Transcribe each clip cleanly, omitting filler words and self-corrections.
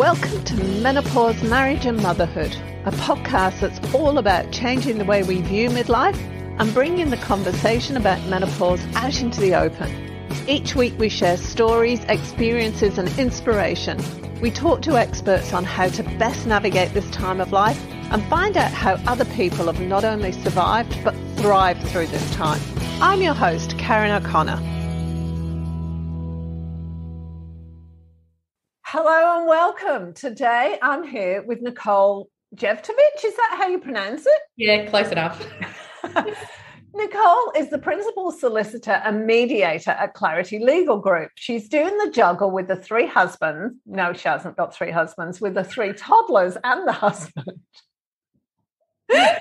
Welcome to Menopause, Marriage and Motherhood, a podcast that's all about changing the way we view midlife and bringing the conversation about menopause out into the open. Each week we share stories, experiences and inspiration. We talk to experts on how to best navigate this time of life and find out how other people have not only survived but thrived through this time. I'm your host, Karen O'Connor. Hello and welcome. Today I'm here with Nicole Jevtovic. Is that how you pronounce it? Yeah, close enough. Nicole is the principal solicitor and mediator at Clarity Legal Group. She's doing the juggle with the three husbands. No, she hasn't got three husbands, with the three toddlers and the husband. Oh,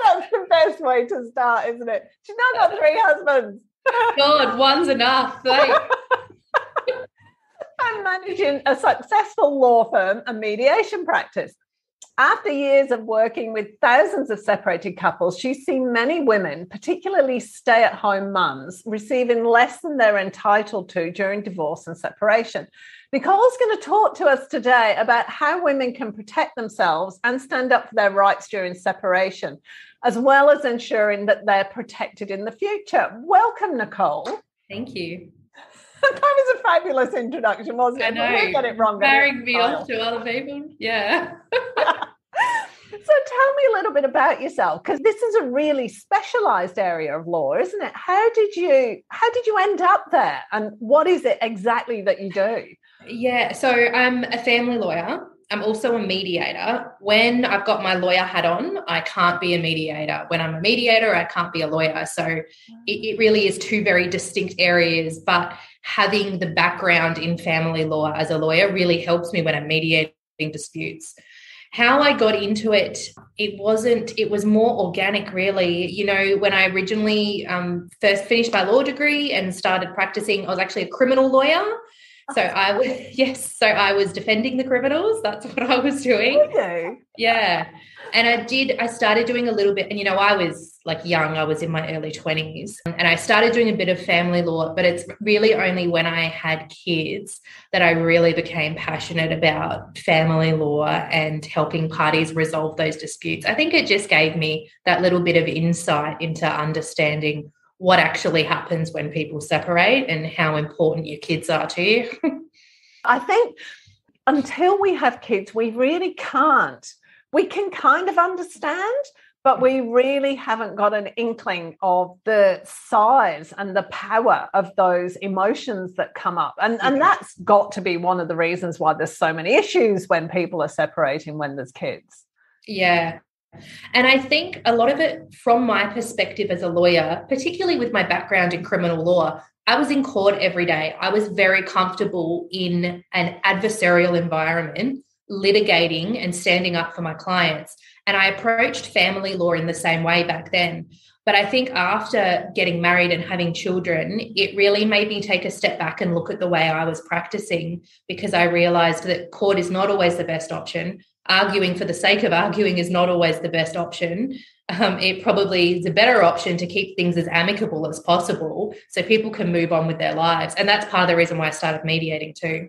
that's the best way to start, isn't it? She's now got three husbands. God, one's enough. I'm managing a successful law firm and mediation practice. After years of working with thousands of separated couples, she's seen many women, particularly stay-at-home mums, receiving less than they're entitled to during divorce and separation. Nicole's going to talk to us today about how women can protect themselves and stand up for their rights during separation, as well as ensuring that they're protected in the future. Welcome, Nicole. Thank you. That was a fabulous introduction, wasn't it? I know. We'll get it wrong. Marrying me off to other people. Yeah. So tell me a little bit about yourself, because this is a really specialised area of law, isn't it? How did you end up there, and what is it exactly that you do? Yeah, so I'm a family lawyer. I'm also a mediator. When I've got my lawyer hat on, I can't be a mediator. When I'm a mediator, I can't be a lawyer. So it really is two very distinct areas, but having the background in family law as a lawyer really helps me when I'm mediating disputes. How I got into it, it was more organic, really. You know, when I originally first finished my law degree and started practicing, I was actually a criminal lawyer. So I was defending the criminals. That's what I was doing. Okay. Yeah. And I started doing a little bit, and, you know, I was like young, I was in my early 20s, and I started doing a bit of family law, but it's really only when I had kids that I really became passionate about family law and helping parties resolve those disputes. I think it just gave me that little bit of insight into understanding what actually happens when people separate and how important your kids are to you. I think until we have kids, we really can't. We can kind of understand, but we really haven't got an inkling of the size and the power of those emotions that come up. And that's got to be one of the reasons why there's so many issues when people are separating when there's kids. Yeah. And I think a lot of it, from my perspective as a lawyer, particularly with my background in criminal law, I was in court every day. I was very comfortable in an adversarial environment, litigating and standing up for my clients. And I approached family law in the same way back then. But I think after getting married and having children, it really made me take a step back and look at the way I was practicing, because I realised that court is not always the best option. Arguing for the sake of arguing is not always the best option. It probably is a better option to keep things as amicable as possible so people can move on with their lives. And that's part of the reason why I started mediating too.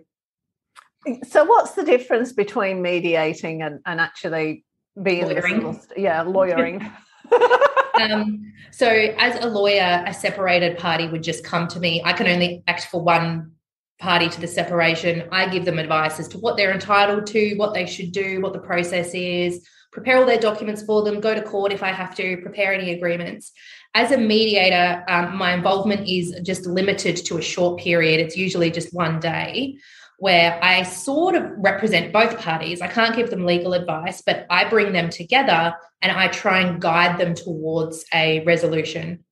So what's the difference between mediating and actually being lawyering? So as a lawyer, a separated party would just come to me. I can only act for one party to the separation. I give them advice as to what they're entitled to, what they should do, what the process is, prepare all their documents for them, go to court if I have to, prepare any agreements. As a mediator, my involvement is just limited to a short period. It's usually just one day, where I sort of represent both parties. I can't give them legal advice, but I bring them together and I try and guide them towards a resolution.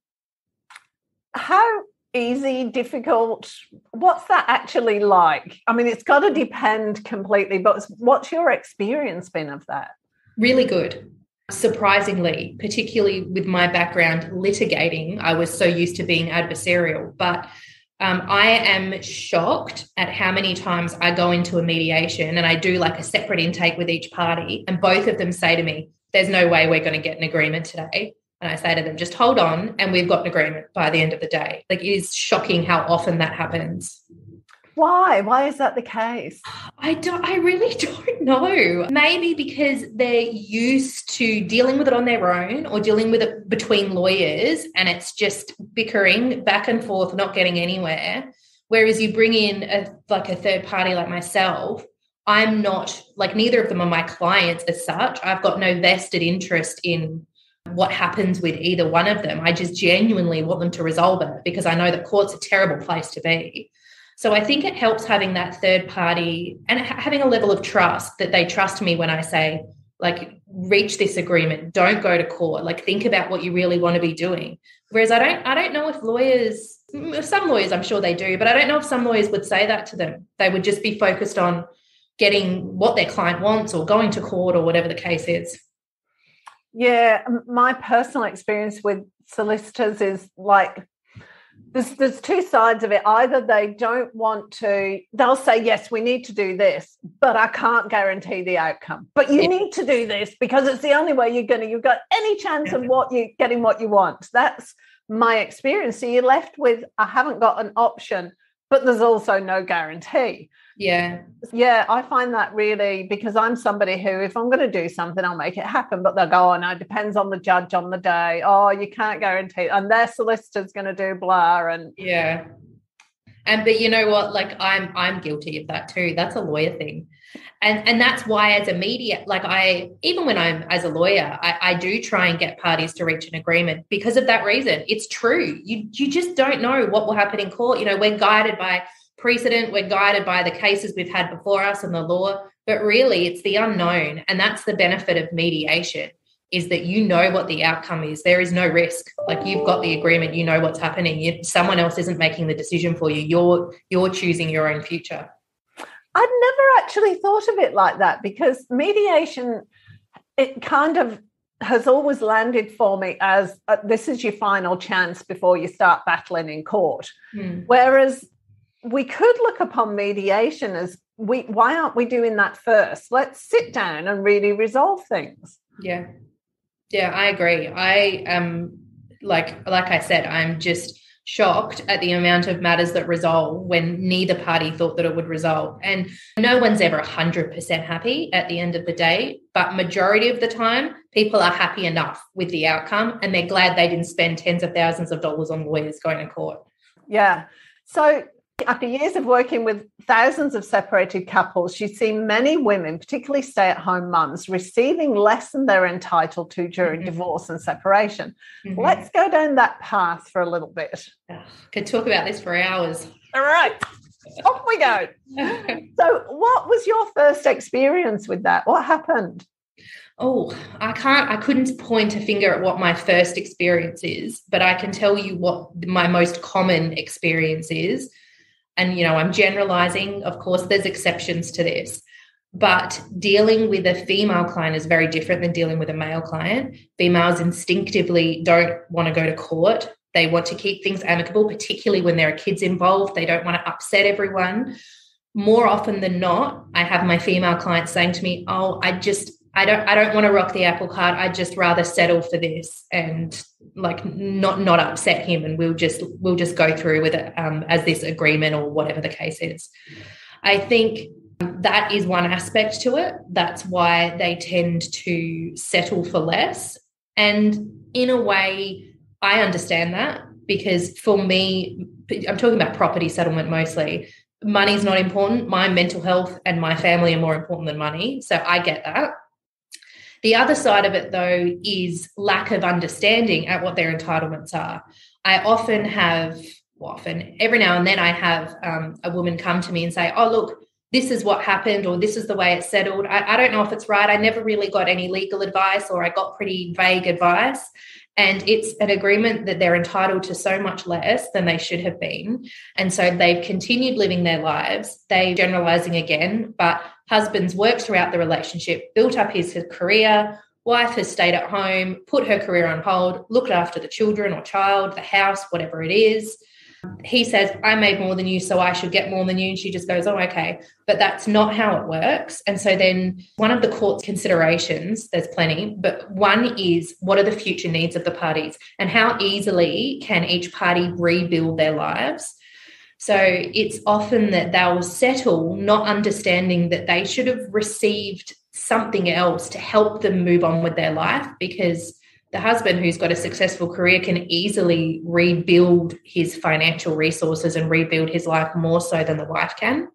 How easy, difficult, what's that actually like? I mean, it's got to depend completely, but what's your experience been of that? Really good. Surprisingly, particularly with my background litigating, I was so used to being adversarial, but I am shocked at how many times I go into a mediation and I do like a separate intake with each party, and both of them say to me, there's no way we're going to get an agreement today. And I say to them, just hold on and we've got an agreement by the end of the day. Like, it is shocking how often that happens. Why? Why is that the case? I really don't know. Maybe because they're used to dealing with it on their own or dealing with it between lawyers, and it's just bickering back and forth, not getting anywhere. Whereas you bring in a third party like myself, I'm not, like, neither of them are my clients as such. I've got no vested interest in what happens with either one of them. I just genuinely want them to resolve it because I know that court's a terrible place to be. So I think it helps having that third party and having a level of trust that they trust me when I say, like, reach this agreement, don't go to court, like, think about what you really want to be doing. Whereas I don't know if lawyers, some lawyers I'm sure they do, but I don't know if some lawyers would say that to them. They would just be focused on getting what their client wants or going to court or whatever the case is. Yeah, my personal experience with solicitors is like, there's two sides of it. Either they don't want to, they'll say, yes, we need to do this, but I can't guarantee the outcome. But you need to do this because it's the only way you've got any chance of getting what you want. That's my experience. So you're left with, I haven't got an option, but there's also no guarantee. Yeah. Yeah, I find that really, because I'm somebody who, if I'm going to do something, I'll make it happen. But they'll go, oh, no, it depends on the judge on the day. Oh, you can't guarantee. And their solicitor's going to do blah. And yeah. But you know what? Like, I'm guilty of that too. That's a lawyer thing. And that's why as a mediator, like, even when I'm as a lawyer, I do try and get parties to reach an agreement because of that reason. It's true. You just don't know what will happen in court. You know, we're guided by precedent, we're guided by the cases we've had before us and the law, but really it's the unknown. And that's the benefit of mediation, is that you know what the outcome is. There is no risk. Like, you've got the agreement, you know what's happening. Someone else isn't making the decision for you. You're choosing your own future. I'd never actually thought of it like that, because mediation, it kind of has always landed for me as this is your final chance before you start battling in court. Whereas we could look upon mediation as, why aren't we doing that first? Let's sit down and really resolve things. Yeah, I agree. I am, like I said, I'm just shocked at the amount of matters that resolve when neither party thought that it would resolve. And no one's ever 100% happy at the end of the day, but majority of the time, people are happy enough with the outcome and they're glad they didn't spend tens of thousands of dollars on lawyers going to court. Yeah. So after years of working with thousands of separated couples, she's seen many women, particularly stay-at-home mums, receiving less than they're entitled to during divorce and separation. Let's go down that path for a little bit. Could talk about this for hours. All right, off we go. So what was your first experience with that? What happened? Oh, I couldn't point a finger at what my first experience is, but I can tell you what my most common experience is. And, you know, I'm generalizing. Of course, there's exceptions to this, but dealing with a female client is very different than dealing with a male client. Females instinctively don't want to go to court. They want to keep things amicable, particularly when there are kids involved. They don't want to upset everyone. More often than not, I have my female clients saying to me, oh, I don't want to rock the apple cart. I'd just rather settle for this and, like, not upset him, and we'll just go through with it as this agreement or whatever the case is. I think that is one aspect to it. That's why they tend to settle for less. And in a way, I understand that, because for me, I'm talking about property settlement mostly. Money's not important. My mental health and my family are more important than money. So I get that. The other side of it, though, is lack of understanding at what their entitlements are. I every now and then I have a woman come to me and say, oh, look, this is what happened, or this is the way it's settled. I don't know if it's right. I never really got any legal advice, or I got pretty vague advice. And it's an agreement that they're entitled to so much less than they should have been. And so they've continued living their lives. They're generalizing again, but husband's worked throughout the relationship, built up his career. Wife has stayed at home, put her career on hold, looked after the children or child, the house, whatever it is. He says, I made more than you, so I should get more than you. And she just goes, oh, okay. But that's not how it works. And so then one of the court's considerations, there's plenty, but one is, what are the future needs of the parties and how easily can each party rebuild their lives? So it's often that they'll settle, not understanding that they should have received something else to help them move on with their life, because the husband who's got a successful career can easily rebuild his financial resources and rebuild his life more so than the wife can.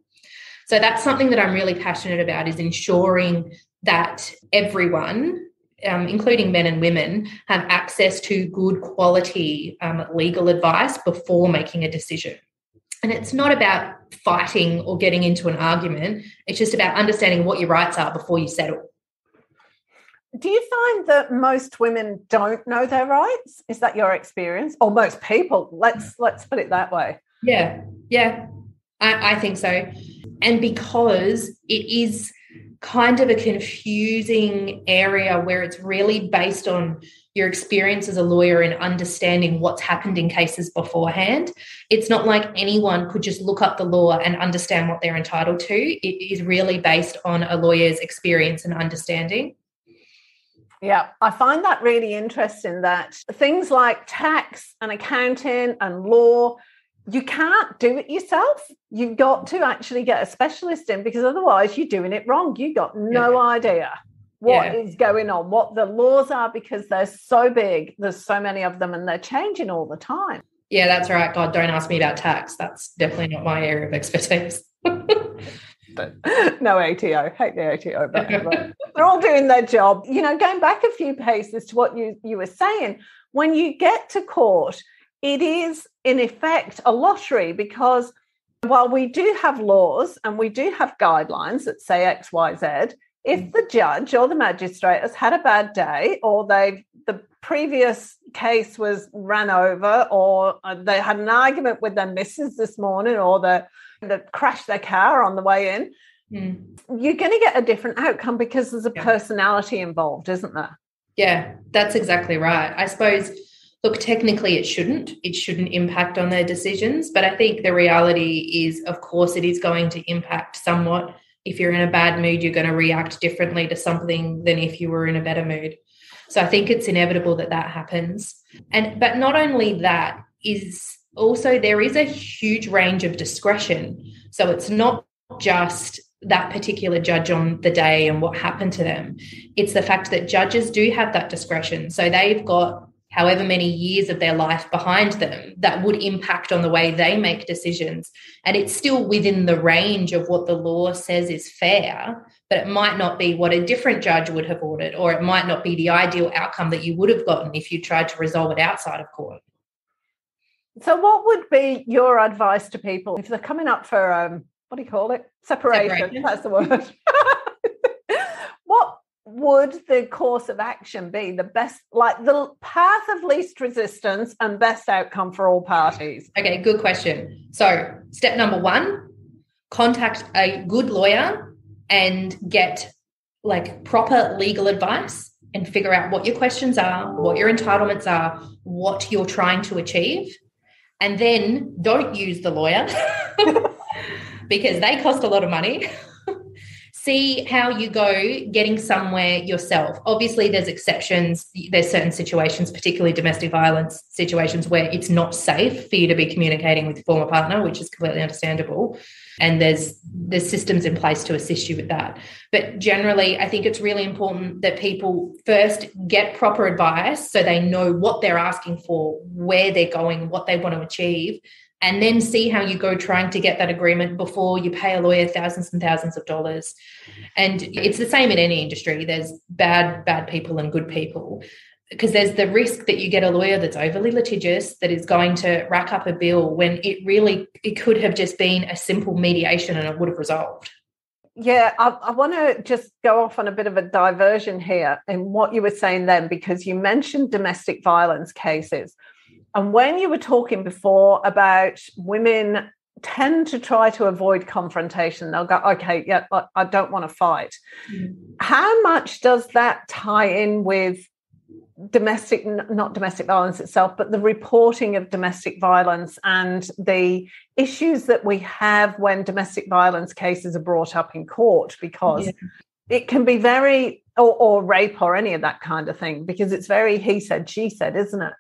So that's something that I'm really passionate about, is ensuring that everyone, including men and women, have access to good quality legal advice before making a decision. And it's not about fighting or getting into an argument. It's just about understanding what your rights are before you settle. Do you find that most women don't know their rights? Is that your experience? Or most people? Let's put it that way. Yeah, I think so. And because it is kind of a confusing area where it's really based on your experience as a lawyer and understanding what's happened in cases beforehand. It's not like anyone could just look up the law and understand what they're entitled to. It is really based on a lawyer's experience and understanding. Yeah, I find that really interesting, that things like tax and accounting and law, you can't do it yourself. You've got to actually get a specialist in, because otherwise you're doing it wrong. You've got no idea what is going on, what the laws are, because they're so big. There's so many of them and they're changing all the time. Yeah, that's right. God, don't ask me about tax. That's definitely not my area of expertise. No ATO, hate the ATO, but they're all doing their job. You know, going back a few paces to what you were saying, when you get to court, it is in effect a lottery, because while we do have laws and we do have guidelines that say X, Y, Z, if the judge or the magistrate has had a bad day, or the previous case was ran over, or they had an argument with their missus this morning, or they crashed their car on the way in, you're going to get a different outcome, because there's a personality involved, isn't there? Yeah, that's exactly right. I suppose, look, technically it shouldn't impact on their decisions, but I think the reality is, of course, it is going to impact somewhat. If you're in a bad mood, you're going to react differently to something than if you were in a better mood. So I think it's inevitable that happens. But not only that, is also there is a huge range of discretion. So it's not just that particular judge on the day and what happened to them. It's the fact that judges do have that discretion. So they've got however many years of their life behind them that would impact on the way they make decisions. And it's still within the range of what the law says is fair, but it might not be what a different judge would have ordered, or it might not be the ideal outcome that you would have gotten if you tried to resolve it outside of court. So what would be your advice to people if they're coming up for, what do you call it? Separation. That's the word. What would the course of action be? The best, like the path of least resistance and best outcome for all parties? Okay, good question. So step number 1, contact a good lawyer and get like proper legal advice and figure out what your questions are, what your entitlements are, what you're trying to achieve. And then don't use the lawyer because they cost a lot of money. See how you go getting somewhere yourself. Obviously, there's exceptions. There's certain situations, particularly domestic violence situations, where it's not safe for you to be communicating with your former partner, which is completely understandable. And there's systems in place to assist you with that. But generally, I think it's really important that people first get proper advice so they know what they're asking for, where they're going, what they want to achieve, and then see how you go trying to get that agreement before you pay a lawyer thousands and thousands of dollars. And it's the same in any industry. There's bad people and good people, because there's the risk that you get a lawyer that's overly litigious that is going to rack up a bill when it could have just been a simple mediation and it would have resolved. Yeah, I want to just go off on a bit of a diversion here in what you were saying then, because you mentioned domestic violence cases. And when you were talking before about women tend to try to avoid confrontation, they'll go, okay, yeah, I don't want to fight. How much does that tie in with not domestic violence itself, but the reporting of domestic violence and the issues that we have when domestic violence cases are brought up in court? Because it can be very, or rape or any of that kind of thing, because it's very he said, she said, isn't it?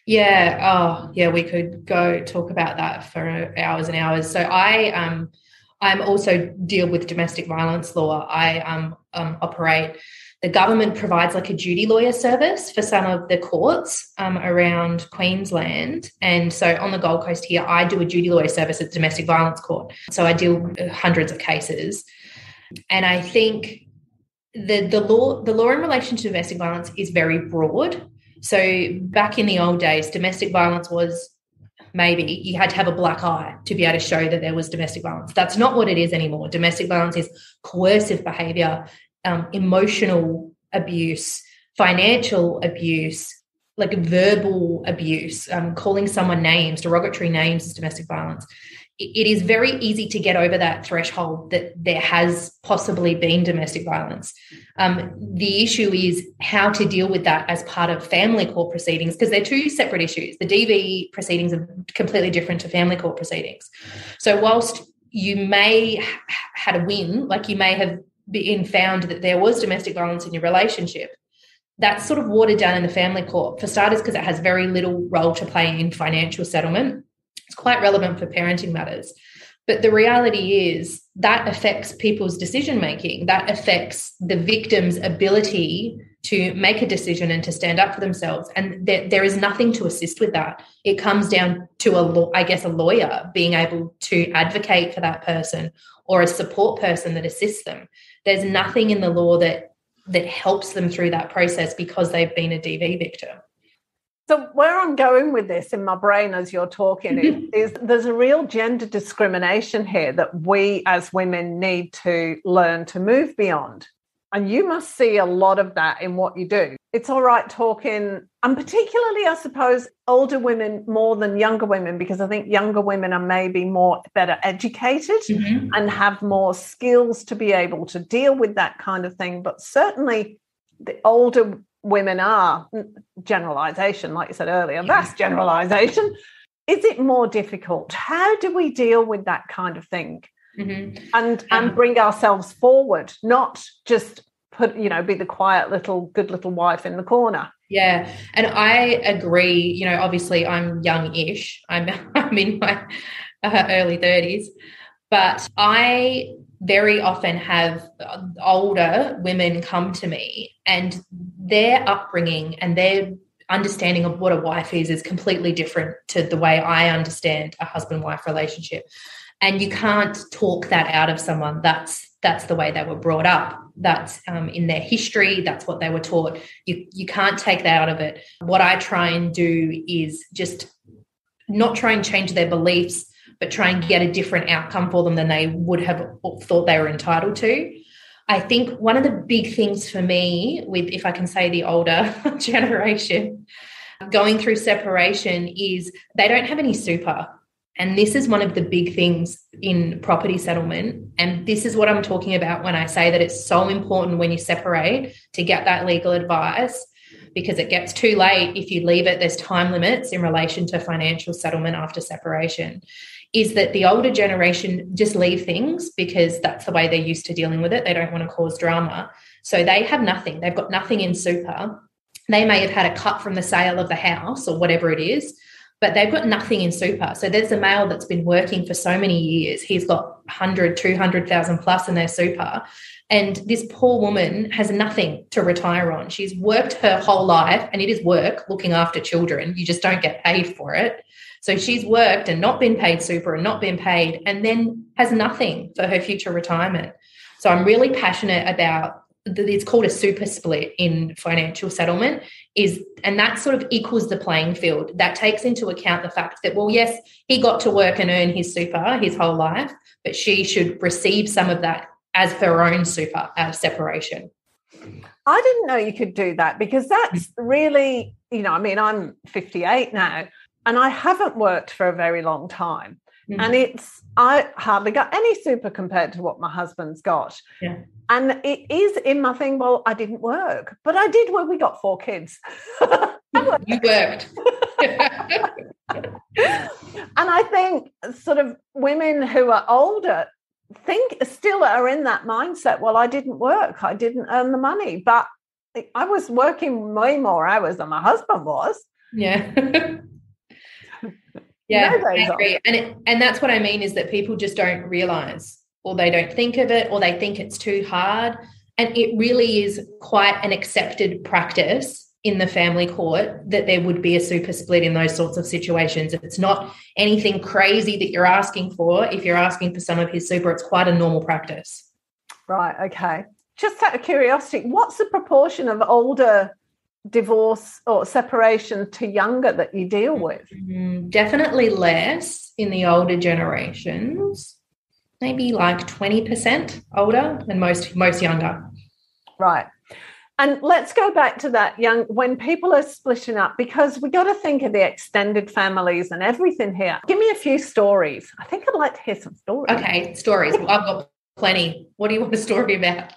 Yeah. Oh, yeah. We could go talk about that for hours and hours. So I'm also deal with domestic violence law. I operate. The government provides like a duty lawyer service for some of the courts around Queensland. And so on the Gold Coast here, I do a duty lawyer service at the domestic violence court. So I deal with hundreds of cases. And I think the law in relation to domestic violence is very broad. So back in the old days, domestic violence was maybe you had to have a black eye to be able to show that there was domestic violence. That's not what it is anymore. Domestic violence is coercive behaviour, emotional abuse, financial abuse, like verbal abuse, calling someone names, derogatory names is domestic violence. It is very easy to get over that threshold that there has possibly been domestic violence. The issue is how to deal with that as part of family court proceedings, because they're two separate issues. The DV proceedings are completely different to family court proceedings. So whilst you may had a win, like you may have been found that there was domestic violence in your relationship, that's sort of watered down in the family court, for starters, because it has very little role to play in financial settlement. It's quite relevant for parenting matters. But the reality is that affects people's decision-making. That affects the victim's ability to make a decision and to stand up for themselves. And there is nothing to assist with that. It comes down to, a lawyer being able to advocate for that person or a support person that assists them. There's nothing in the law that helps them through that process because they've been a DV victim. So where I'm going with this in my brain as you're talking is there's a real gender discrimination here that we as women need to learn to move beyond. And you must see a lot of that in what you do. It's all right talking, and particularly, I suppose, older women more than younger women, because I think younger women are maybe better educated and have more skills to be able to deal with that kind of thing. But certainly the older women are, generalisation, like you said earlier, vast generalisation. Is it more difficult? How do we deal with that kind of thing and bring ourselves forward, not just be the quiet good little wife in the corner? Yeah, and I agree. Obviously I'm young-ish. I'm in my early 30s, but I very often have older women come to me, and their upbringing and their understanding of what a wife is completely different to the way I understand a husband-wife relationship. And you can't talk that out of someone. That's the way they were brought up. That's in their history. That's what they were taught. You can't take that out of it. What I try and do is just not try and change their beliefs, but try and get a different outcome for them than they would have thought they were entitled to. I think one of the big things for me with, if I can say, the older generation going through separation is they don't have any super. And this is one of the big things in property settlement. And this is what I'm talking about when I say that it's so important when you separate to get that legal advice, because it gets too late if you leave it. There's time limits in relation to financial settlement after separation. Is that the older generation just leave things because that's the way they're used to dealing with it. They don't want to cause drama. So they have nothing. They've got nothing in super. They may have had a cut from the sale of the house or whatever it is, but they've got nothing in super. So there's a male that's been working for so many years. He's got 100, 200,000 plus in their super. And this poor woman has nothing to retire on. She's worked her whole life, and it is work looking after children. You just don't get paid for it. So she's worked and not been paid super and not been paid, and then has nothing for her future retirement. So I'm really passionate about, it's called a super split in financial settlement, and that sort of equals the playing field. That takes into account the fact that, well, yes, he got to work and earn his super his whole life, but she should receive some of that as her own super out of separation. I didn't know you could do that, because that's really, I'm 58 now, and I haven't worked for a very long time. And I hardly got any super compared to what my husband's got. Yeah. And it is in my thing, well, I didn't work, but I did when we got 4 kids. You worked. And I think sort of women who are older still are in that mindset, well, I didn't work, I didn't earn the money, but I was working way more hours than my husband was. Yeah. Yeah, No, I agree. And that's what I mean, is that people just don't realize, or they don't think of it, or they think it's too hard. And it really is quite an accepted practice in the family court that there would be a super split in those sorts of situations. It's not anything crazy that you're asking for. If you're asking for some of his super, it's quite a normal practice. Right, okay. Just out of curiosity, what's the proportion of older divorce or separation to younger that you deal with? Definitely less in the older generations, maybe like 20% older, and most younger. Right. And let's go back to that when people are splitting up, because we got to think of the extended families and everything here. Give me a few stories. I think I'd like to hear some stories. Okay, stories. Well, I've got plenty. What do you want a story about?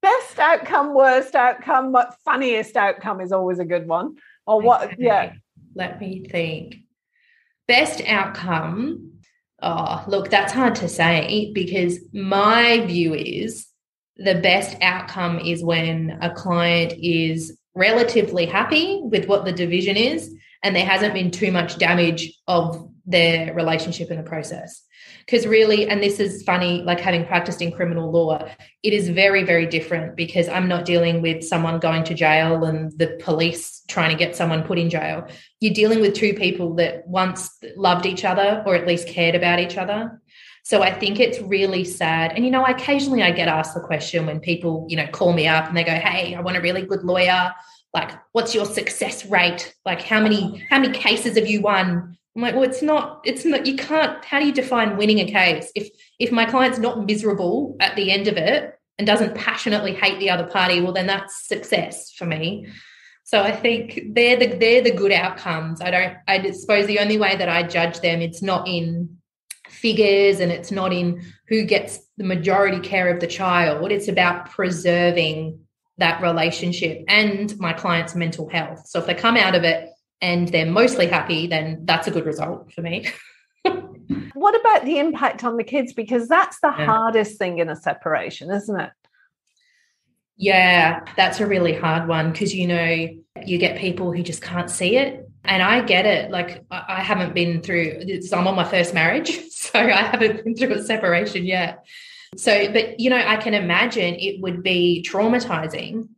Best outcome, worst outcome, but funniest outcome is always a good one. Or what? Okay. Yeah. Let me think. Best outcome. Oh, look, that's hard to say, because my view is the best outcome is when a client is relatively happy with what the division is and there hasn't been too much damage of their relationship in the process. Because really, and this is funny, like having practiced in criminal law, it is very, very different, because I'm not dealing with someone going to jail and the police trying to get someone put in jail. You're dealing with two people that once loved each other, or at least cared about each other. So I think it's really sad. And, occasionally I get asked the question when people, call me up and they go, hey, I want a really good lawyer. Like, what's your success rate? Like, how many cases have you won? I'm like, well, it's not, you can't, how do you define winning a case? If my client's not miserable at the end of it and doesn't passionately hate the other party, well, then that's success for me. So I think they're the good outcomes. I suppose the only way that I judge them, it's not in figures and it's not in who gets the majority care of the child. It's about preserving that relationship and my client's mental health. So if they come out of it and they're mostly happy, then that's a good result for me. What about the impact on the kids? Because that's the hardest thing in a separation, isn't it? Yeah, that's a really hard one, because, you get people who just can't see it. And I get it. Like, I haven't been through, I'm on my first marriage, so I haven't been through a separation yet. So, but, I can imagine it would be traumatizing.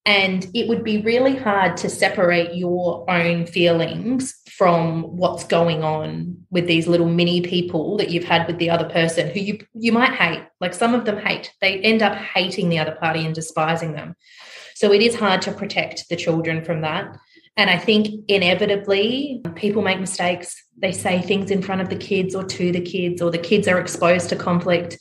And it would be really hard to separate your own feelings from what's going on with these little mini people that you've had with the other person, who you might hate. Like, some of them hate. They end up hating the other party and despising them. So it is hard to protect the children from that. And I think inevitably people make mistakes. They say things in front of the kids or to the kids, or the kids are exposed to conflict.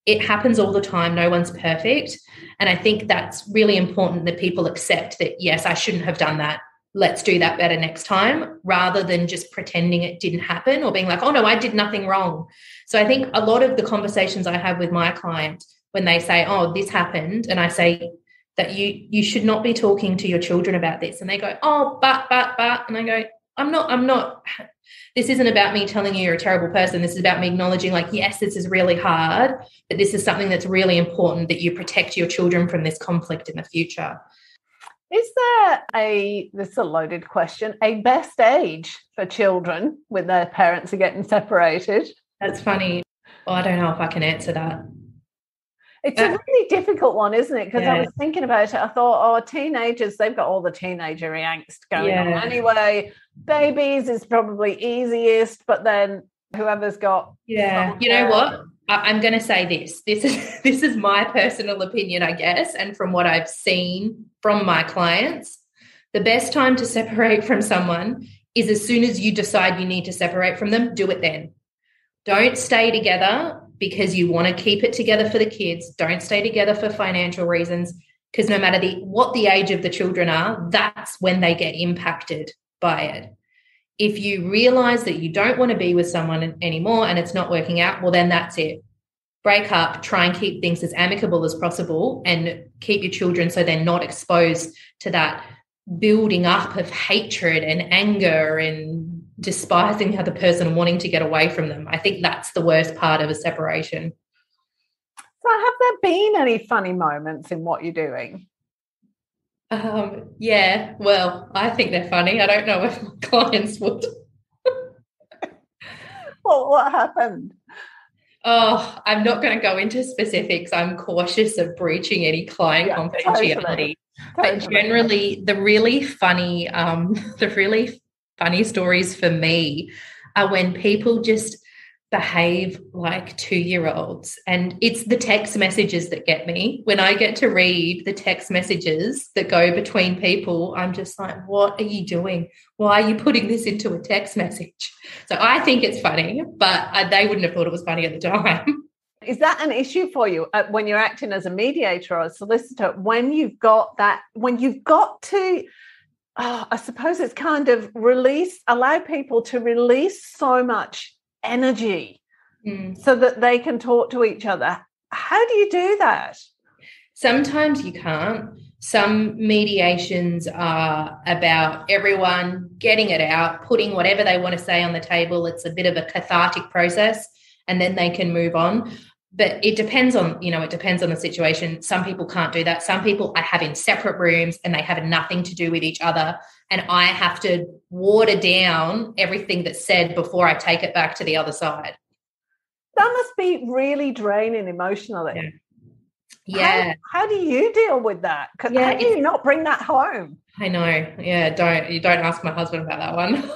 It happens all the time. No one's perfect. And I think that's really important, that people accept that, yes, I shouldn't have done that. Let's do that better next time, rather than just pretending it didn't happen or being like, oh, no, I did nothing wrong. So I think a lot of the conversations I have with my client, when they say, oh, this happened, and I say that you should not be talking to your children about this. And they go, oh, but. And I go, I'm not. This isn't about me telling you you're a terrible person. This is about me acknowledging, like, yes, this is really hard, but this is something that's really important, that you protect your children from this conflict in the future. Is there this is a loaded question, a best age for children when their parents are getting separated? That's funny. Well, I don't know if I can answer that. It's a really difficult one, isn't it? Because I was thinking about it. I thought, teenagers, they've got all the teenager angst going on anyway. Babies is probably easiest, but then whoever's got... Yeah. You know what? I'm going to say this. This is my personal opinion, I guess, and from what I've seen from my clients, the best time to separate from someone is as soon as you decide you need to separate from them, do it then. Don't stay together because you want to keep it together for the kids. Don't stay together for financial reasons, because no matter what the age of the children are, that's when they get impacted by it. If you realize that you don't want to be with someone anymore and it's not working out, well, then that's it. Break up, try and keep things as amicable as possible, and keep your children so they're not exposed to that building up of hatred and anger and despising the other person and wanting to get away from them. I think that's the worst part of a separation. So have there been any funny moments in what you're doing? Yeah, well, I think they're funny. I don't know if my clients would. Well, what happened? Oh, I'm not going to go into specifics. I'm cautious of breaching any client confidentiality. But generally, the really funny stories for me are when people just behave like 2-year-olds. And it's the text messages that get me. When I get to read the text messages that go between people, I'm just like, what are you doing? Why are you putting this into a text message? So I think it's funny, but they wouldn't have thought it was funny at the time. Is that an issue for you when you're acting as a mediator or a solicitor, when you've got to, I suppose it's kind of allow people to release so much energy so that they can talk to each other? How do you do that? Sometimes you can't. Some mediations are about everyone getting it out, putting whatever they want to say on the table. It's a bit of a cathartic process, and then they can move on. But it depends on the situation. Some people can't do that. Some people I have in separate rooms and they have nothing to do with each other. And I have to water down everything that's said before I take it back to the other side. That must be really draining emotionally. Yeah. How do you deal with that? How do you not bring that home? I know. Yeah, don't ask my husband about that one.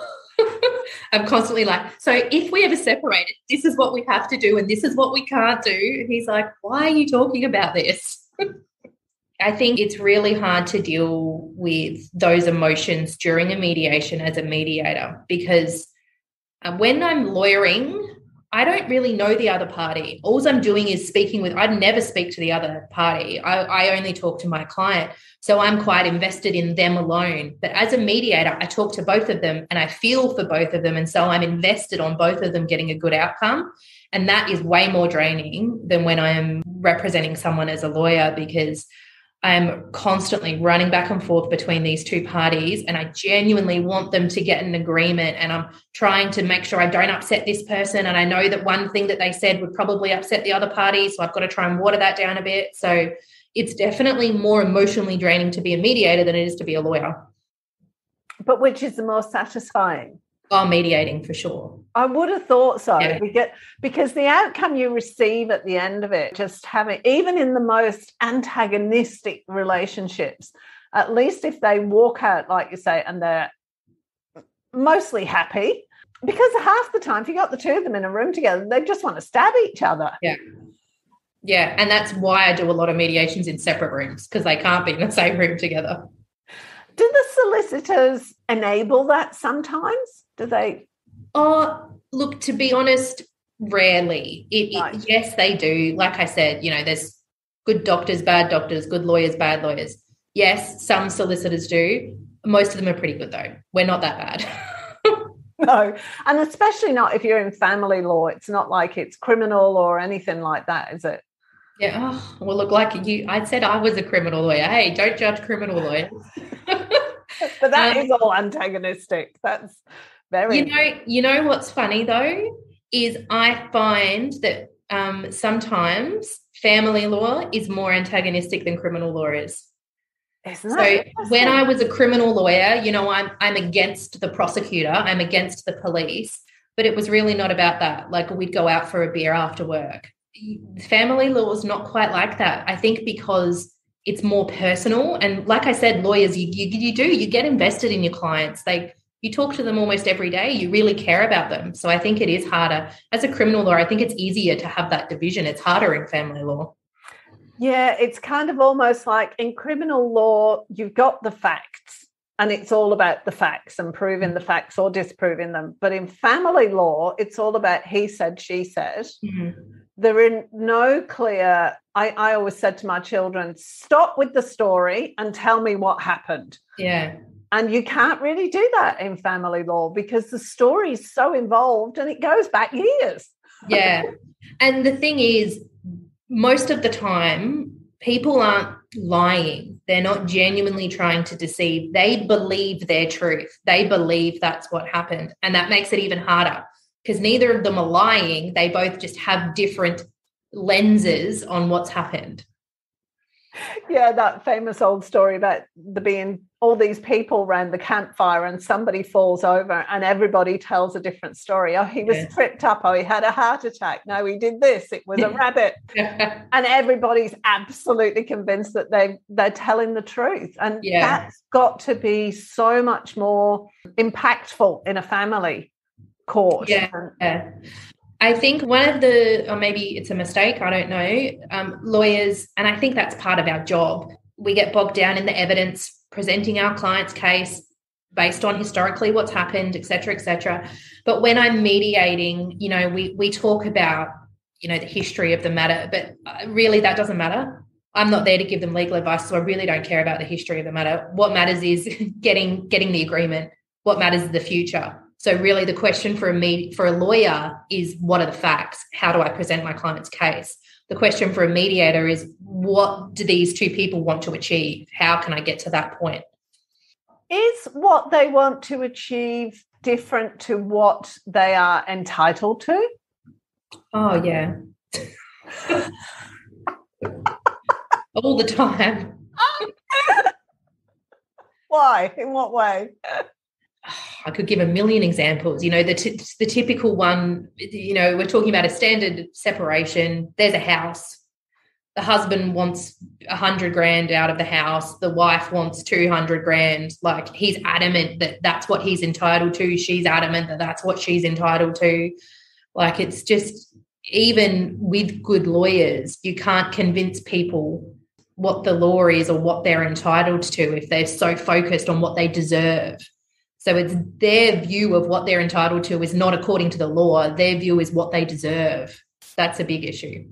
I'm constantly like, so if we ever separated, this is what we have to do and this is what we can't do. And he's like, why are you talking about this? I think it's really hard to deal with those emotions during a mediation as a mediator, because when I'm lawyering, I don't really know the other party. All I'm doing is I never speak to the other party. I only talk to my client. So I'm quite invested in them alone. But as a mediator, I talk to both of them and I feel for both of them. And so I'm invested on both of them getting a good outcome. And that is way more draining than when I am representing someone as a lawyer, because I'm constantly running back and forth between these two parties and I genuinely want them to get an agreement, and I'm trying to make sure I don't upset this person, and I know that one thing that they said would probably upset the other party, so I've got to try and water that down a bit. So it's definitely more emotionally draining to be a mediator than it is to be a lawyer. But which is the most satisfying? Oh, mediating for sure. I would have thought so, because the outcome you receive at the end of it, just having, even in the most antagonistic relationships, at least if they walk out, like you say, and they're mostly happy, because half the time, if you got the two of them in a room together, they just want to stab each other. Yeah. Yeah, and that's why I do a lot of mediations in separate rooms, because they can't be in the same room together. Do the solicitors enable that sometimes? Do they? Oh, look, to be honest, rarely. Right. Yes, they do. Like I said, there's good doctors, bad doctors, good lawyers, bad lawyers. Yes, some solicitors do. Most of them are pretty good, though. We're not that bad. No, and especially not if you're in family law. It's not like it's criminal or anything like that, is it? Yeah. Oh, well, look, like I said I was a criminal lawyer. Hey, don't judge criminal lawyers. But that is all antagonistic. That's very... You know what's funny, though, is I find that sometimes family law is more antagonistic than criminal law is. So when I was a criminal lawyer, I'm against the prosecutor, I'm against the police, but it was really not about that. Like, we'd go out for a beer after work. Family law is not quite like that, I think, because it's more personal. And like I said, lawyers, you get invested in your clients. You talk to them almost every day. You really care about them. So I think it is harder. As a criminal lawyer, I think it's easier to have that division. It's harder in family law. Yeah, it's kind of almost like in criminal law, you've got the facts and it's all about the facts and proving the facts or disproving them. But in family law, it's all about he said, she said. Mm-hmm. There are no clear... I always said to my children, stop with the story and tell me what happened. Yeah. And you can't really do that in family law because the story is so involved and it goes back years. Yeah. And the thing is, most of the time, people aren't lying. They're not genuinely trying to deceive. They believe their truth. They believe that's what happened. And that makes it even harder because neither of them are lying. They both just have different lenses on what's happened. Yeah, that famous old story about being all these people around the campfire and somebody falls over and everybody tells a different story. Oh, he was tripped up. Oh, he had a heart attack. No, he did this. It was a rabbit. And everybody's absolutely convinced that they're telling the truth. And that's got to be so much more impactful in a family court. I think one of or maybe it's a mistake, I don't know, lawyers, and I think that's part of our job. We get bogged down in the evidence, presenting our client's case based on historically what's happened, et cetera, et cetera. But when I'm mediating, we talk about, the history of the matter, but really that doesn't matter. I'm not there to give them legal advice, so I really don't care about the history of the matter. What matters is getting the agreement. What matters is the future. So really the question for a lawyer is, what are the facts? How do I present my client's case? The question for a mediator is, what do these two people want to achieve? How can I get to that point? Is what they want to achieve different to what they are entitled to? Oh, yeah. All the time. Why? In what way? I could give a million examples. The typical one, we're talking about a standard separation. There's a house. The husband wants 100 grand out of the house. The wife wants 200 grand. Like, he's adamant that that's what he's entitled to. She's adamant that that's what she's entitled to. Like, it's just, even with good lawyers, you can't convince people what the law is or what they're entitled to if they're so focused on what they deserve. So it's their view of what they're entitled to is not according to the law. Their view is what they deserve. That's a big issue.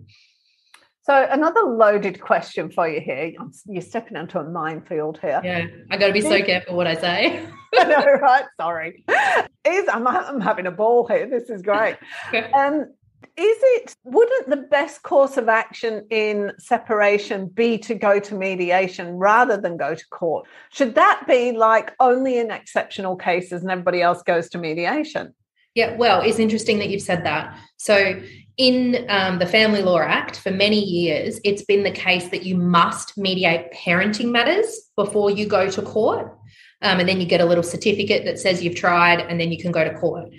So another loaded question for you here. You're stepping into a minefield here. Yeah, I got to be so careful what I say. I know, right? Sorry. I'm having a ball here. This is great. Wouldn't the best course of action in separation be to go to mediation rather than go to court? Should that be like only in exceptional cases and everybody else goes to mediation? Yeah, well, it's interesting that you've said that. So in the Family Law Act, for many years, it's been the case that you must mediate parenting matters before you go to court. And then you get a little certificate that says you've tried, and then you can go to court.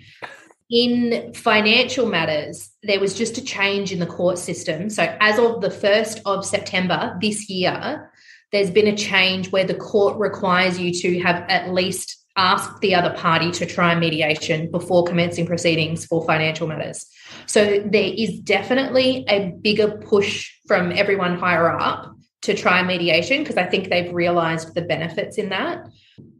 In financial matters, there was just a change in the court system. So as of the 1st of September this year, there's been a change where the court requires you to have at least asked the other party to try mediation before commencing proceedings for financial matters. So there is definitely a bigger push from everyone higher up to try mediation, because I think they've realised the benefits in that.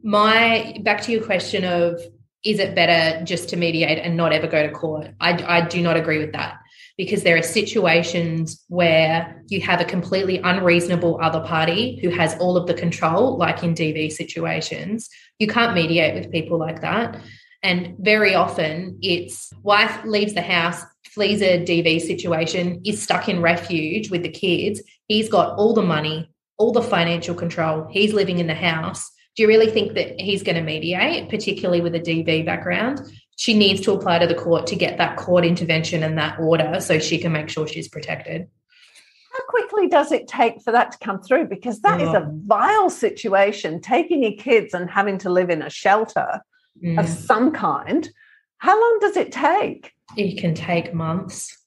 Back to your question of, is it better just to mediate and not ever go to court? I do not agree with that, because there are situations where you have a completely unreasonable other party who has all of the control, like in DV situations. You can't mediate with people like that. And very often it's wife leaves the house, flees a DV situation, is stuck in refuge with the kids. He's got all the money, all the financial control. He's living in the house. Do you really think that he's going to mediate, particularly with a DV background? She needs to apply to the court to get that court intervention and that order so she can make sure she's protected. How quickly does it take for that to come through? Because that is a vile situation, taking your kids and having to live in a shelter of some kind. How long does it take? It can take months.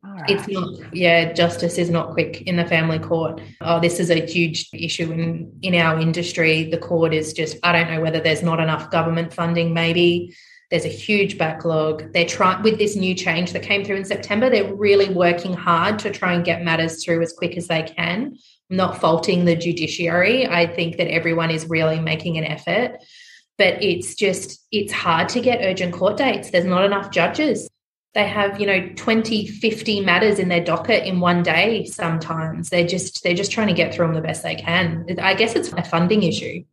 Right. It's not, justice is not quick in the family court. Oh, this is a huge issue in our industry. The court is just, I don't know whether there's not enough government funding, maybe. There's a huge backlog. They're trying, with this new change that came through in September, they're really working hard to try and get matters through as quick as they can. I'm not faulting the judiciary. I think that everyone is really making an effort. But it's hard to get urgent court dates. There's not enough judges. They have, 20, 50 matters in their docket in one day sometimes. They're just trying to get through them the best they can. I guess it's a funding issue.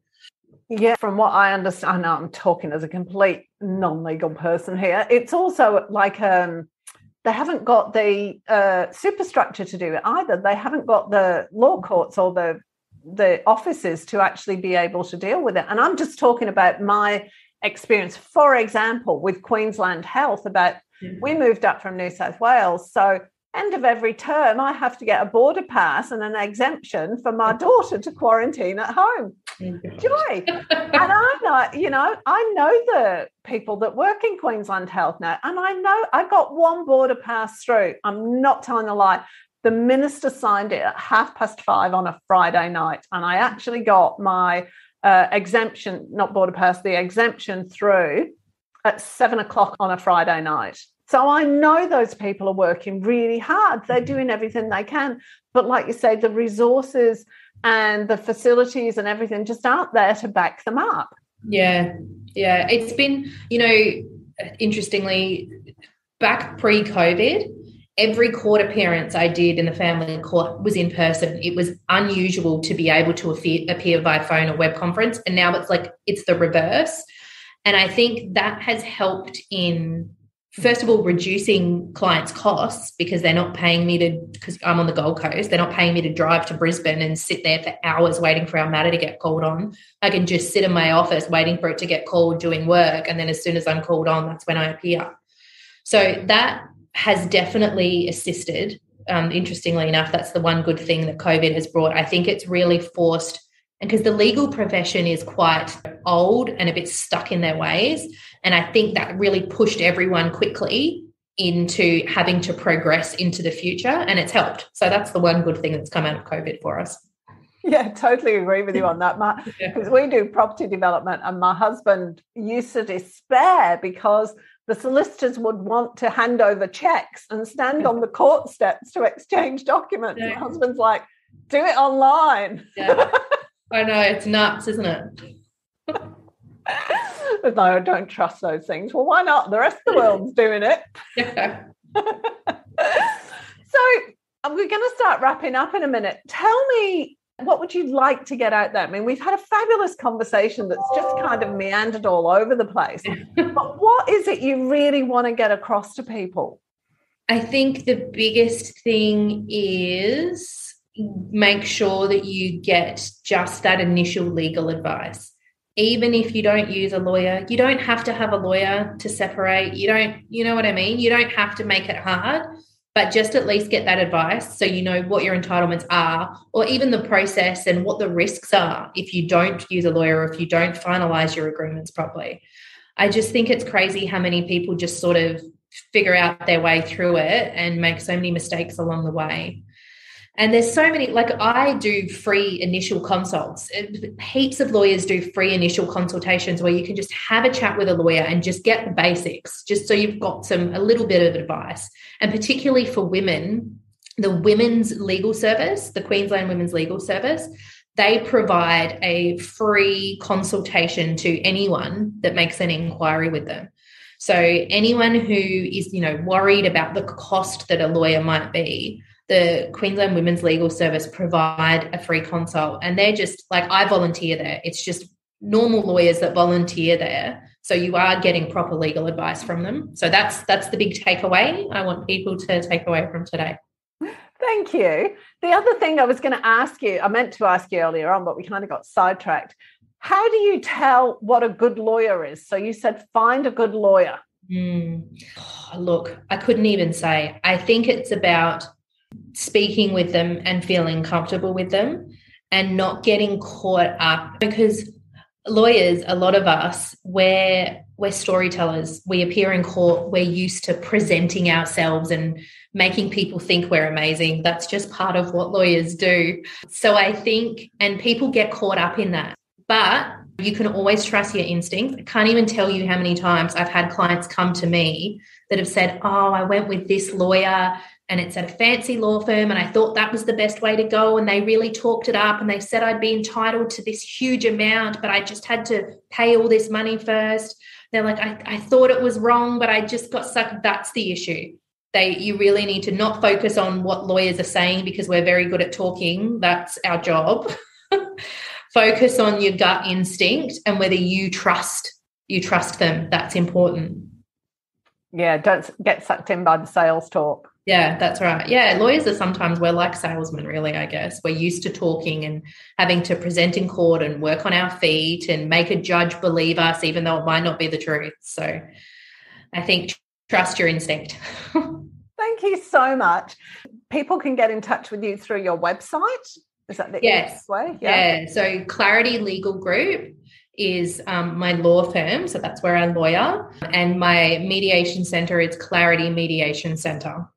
Yeah, from what I understand, I know I'm talking as a complete non-legal person here. It's also like they haven't got the superstructure to do it either. They haven't got the law courts or the offices to actually be able to deal with it. And I'm just talking about my experience, for example, with Queensland Health. We moved up from New South Wales. So end of every term, I have to get a border pass and an exemption for my daughter to quarantine at home. Joy. And I know the people that work in Queensland Health now, and I got one border pass through. I'm not telling a lie. The minister signed it at 5:30 on a Friday night, and I actually got my exemption, not border pass, the exemption through at 7:00 on a Friday night. So I know those people are working really hard. They're doing everything they can. But like you say, the resources and the facilities and everything just aren't there to back them up. Yeah. It's been, interestingly, back pre-COVID, every court appearance I did in the family court was in person. It was unusual to be able to appear by phone or web conference. And now it's the reverse. And I think that has helped in, first of all, reducing clients' costs, because they're not paying me because I'm on the Gold Coast, they're not paying me to drive to Brisbane and sit there for hours waiting for our matter to get called on. I can just sit in my office waiting for it to get called, doing work, and then as soon as I'm called on, that's when I appear. So that has definitely assisted. Interestingly enough, that's the one good thing that COVID has brought. I think it's really forced, and because the legal profession is quite old and a bit stuck in their ways, and I think that really pushed everyone quickly into having to progress into the future, and it's helped. So that's the one good thing that's come out of COVID for us. Yeah, totally agree with you on that, Matt, because we do property development, and my husband used to despair because the solicitors would want to hand over checks and stand on the court steps to exchange documents. My husband's like, do it online. Yeah. I know, it's nuts, isn't it? But no, I don't trust those things. Well, why not? The rest of the world's doing it. Yeah. So we're going to start wrapping up in a minute. Tell me, what would you like to get out there? I mean, we've had a fabulous conversation that's just kind of meandered all over the place. But what is it you really want to get across to people? I think the biggest thing is make sure that you get just that initial legal advice. Even if you don't use a lawyer, you don't have to have a lawyer to separate. You know what I mean? You don't have to make it hard, but just at least get that advice so you know what your entitlements are, or even the process and what the risks are if you don't use a lawyer or if you don't finalize your agreements properly. I just think it's crazy how many people just sort of figure out their way through it and make so many mistakes along the way. And there's so many, like I do free initial consults. Heaps of lawyers do free initial consultations where you can just have a chat with a lawyer and just get the basics, just so you've got a little bit of advice. And particularly for women, the Women's Legal Service, the Queensland Women's Legal Service, they provide a free consultation to anyone that makes an inquiry with them. So anyone who is, worried about the cost that a lawyer might be, the Queensland Women's Legal Service provide a free consult, and they're just like, I volunteer there. It's just normal lawyers that volunteer there. So you are getting proper legal advice from them. So that's the big takeaway I want people to take away from today. Thank you. The other thing I was going to ask you, I meant to ask you earlier on, but we kind of got sidetracked. How do you tell what a good lawyer is? So you said find a good lawyer. Look, I couldn't even say. I think it's about speaking with them and feeling comfortable with them and not getting caught up, because lawyers, a lot of us, we're storytellers. We appear in court. We're used to presenting ourselves and making people think we're amazing. That's just part of what lawyers do. So I think, and people get caught up in that, but you can always trust your instincts. I can't even tell you how many times I've had clients come to me that have said, oh, I went with this lawyer and it's at a fancy law firm and I thought that was the best way to go, and they really talked it up and they said I'd be entitled to this huge amount, but I just had to pay all this money first. They're like, I thought it was wrong, but I just got stuck. That's the issue. You really need to not focus on what lawyers are saying, because we're very good at talking. That's our job. Focus on your gut instinct and whether you trust them. That's important. Yeah, don't get sucked in by the sales talk. Yeah, that's right. Yeah, lawyers are we're like salesmen, really, I guess. We're used to talking and having to present in court and work on our feet and make a judge believe us, even though it might not be the truth. So I think trust your instinct. Thank you so much. People can get in touch with you through your website. Is that the easiest way? Yeah. So Clarity Legal Group is my law firm. So that's where I lawyer. And my mediation centre is Clarity Mediation Centre.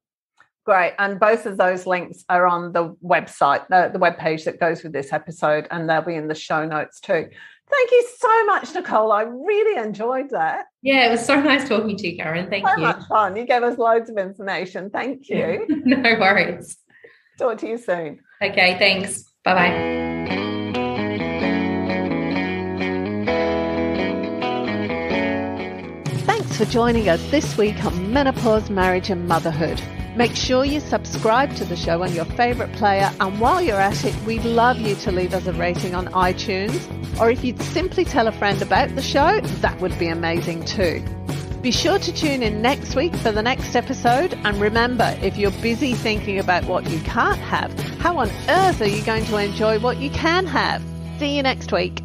Great. And both of those links are on the website, the webpage that goes with this episode, and they'll be in the show notes too. Thank you so much, Nicole. I really enjoyed that. Yeah, it was so nice talking to you, Karen. Thank you. So much fun. You gave us loads of information. Thank you. No worries. Talk to you soon. Okay, thanks. Bye-bye. Thanks for joining us this week on Menopause, Marriage and Motherhood. Make sure you subscribe to the show on your favourite player, and while you're at it, we'd love you to leave us a rating on iTunes, or if you'd simply tell a friend about the show, that would be amazing too. Be sure to tune in next week for the next episode, and remember, if you're busy thinking about what you can't have, how on earth are you going to enjoy what you can have? See you next week.